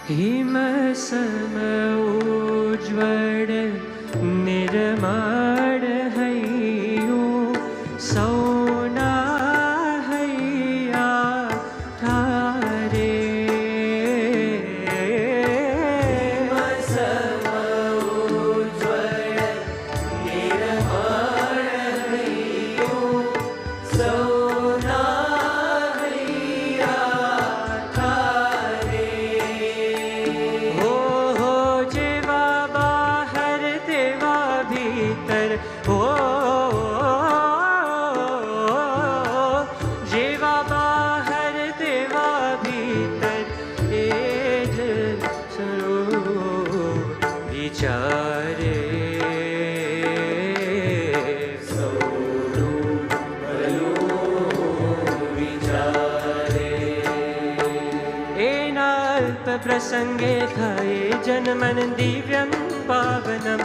Him some उज्ज्वल निर्मल हय्यो सौना हय्या ठारे। Him some उज्ज्वल निर्मल हय्यो सौना हय्या ठारे। हो जेवा बाहर तेवा भीतर, हो जेवा बाहर तेवा भीतर, ए જ સ્વરૂપ વિચારે। સ્વરૂપ ભલું વિચારે। એના અલ્પ પ્રસંગે થાય જન્મન દિવ્યમ પાવનમ।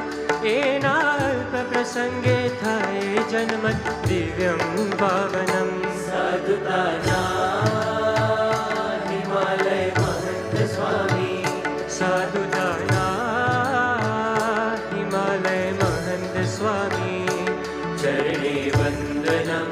એના અલ્પ પ્રસંગે થાય જન્મન દિવ્યમ પાવનમ। સાધુતાના હિમાલય મહંત સ્વામી, સાધુતાના હિમાલય મહંત સ્વામી, ચરણે વંદનમ